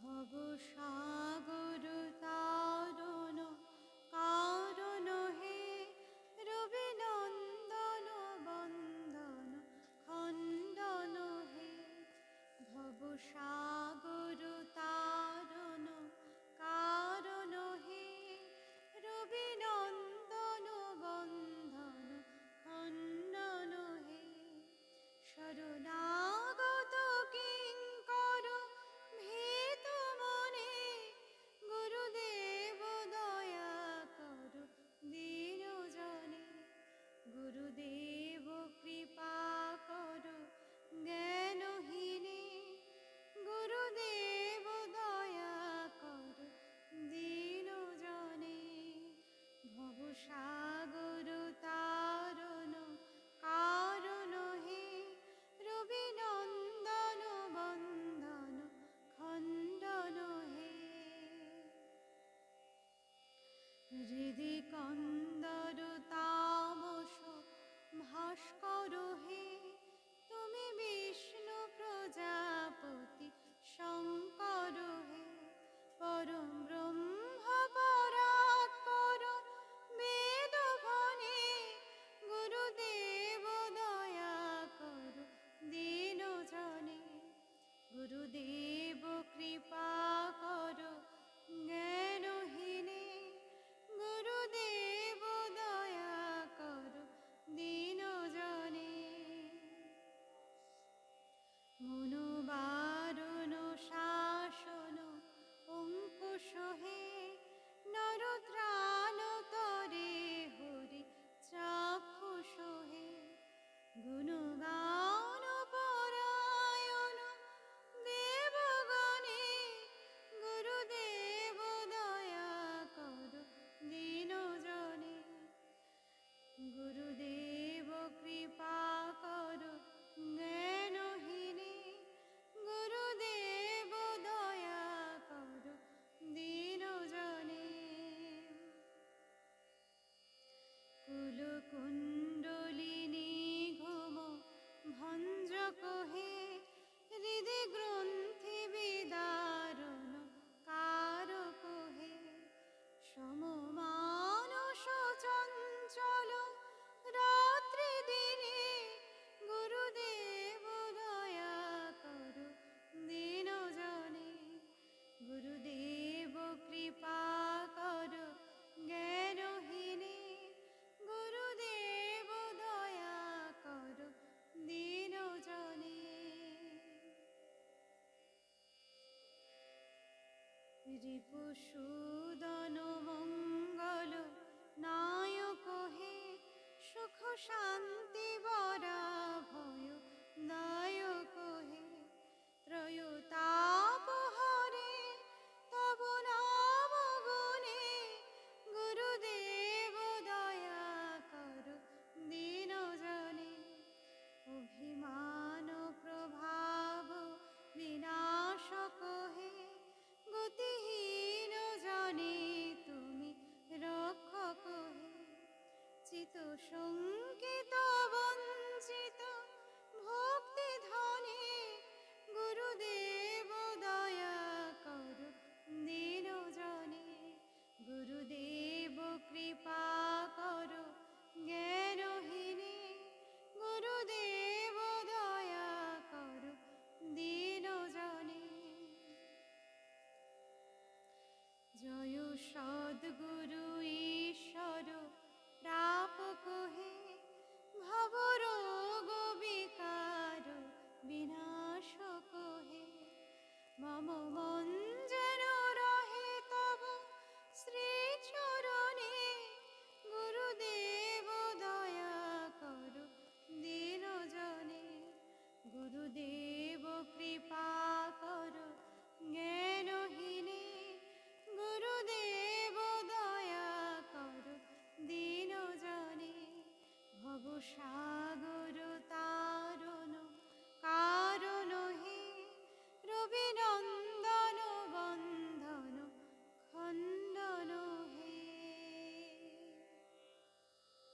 ভব সাগর তারণ কারণ হে, রবি নন্দন বন্দন খণ্ডন হে। ভব সাগর তারণ কারণ হে, রবি নন্দন বন্দন খণ্ডন হে। শরণাগত কিঙ্কর ভীত মনে, গুরুদেব দয়া কর দীন জনে। গুরুদেব কৃপা কর জ্ঞানহীনে, গুরুদেব দয়া কর দীন জনে। ভবসাগর তারণ কারণ হে, রবি নন্দন বন্দন খণ্ডন হে। হৃদি কন্দর তামস ভাস্কর হে, তুমি বিষ্ণু প্রজাপতি শঙ্কর হে। পরম ব্রহ্ম পরাৎপর বেদ ভনে, গুরুদেব দয়া কর দীন জনে। গুরুদেব কৃপা কর জ্ঞানহীনে, গুরুদেব দয়া কর দীন জনে। মনোবারণ শাসন অঙ্কুশ হে, নরত্রাণ তরে হরি চাক্ষুষ হে। গুণগান পরায়ণ দেবগণে, গুরুদেব দয়া কর দীন জনে। গুরুদেব কৃপা কর জ্ঞানহীনে, গুরুদেব দয়া কর দীন জনে। কুলকুণ্ডলিনী ঘুম ভঞ্জক হে, হৃদি গ্রন্থি বিদারণ কারক হে। সমমানস চঞ্চল রাত্রি দিনে, গুরুদেব দয়া কর দীন জনে। গুরুদেব কৃপা কর জ্ঞানহীনে, গুরুদেব দয়া কর দীন জনে। রিপুসূদন মঙ্গল নায়ক হে, সুখ শান্তি বরা ভয় দায়ক হে। ত্রয়োতাপ হরে তব নাম গুণে, গুরুদেব দয়া কর দীন জনে। অভিমান প্রভাব বিনাশক হে, গতিহীন জনে তুমি রক্ষক হে। চিত শঙ্কিত বঞ্চিত ভক্তি ধনে, গুরুদেব দয়া কর দীন জনে। গুরুদেব কৃপা কর জ্ঞানহীনে, গুরুদেব দয়া কর দীন জনে। জয় সদ্গুরু ঈশ্বর প্রাপক হে, ভবরোগ বিকার বিনাশক হে। মম মন যেন রহে তব শ্রীচরণে, গুরুদেব দয়া কর দীন জনে। গুরুদেব কৃপা কর জ্ঞানহীনে, গুরুদেব দয়া কর দীন জনে। ভবসাগর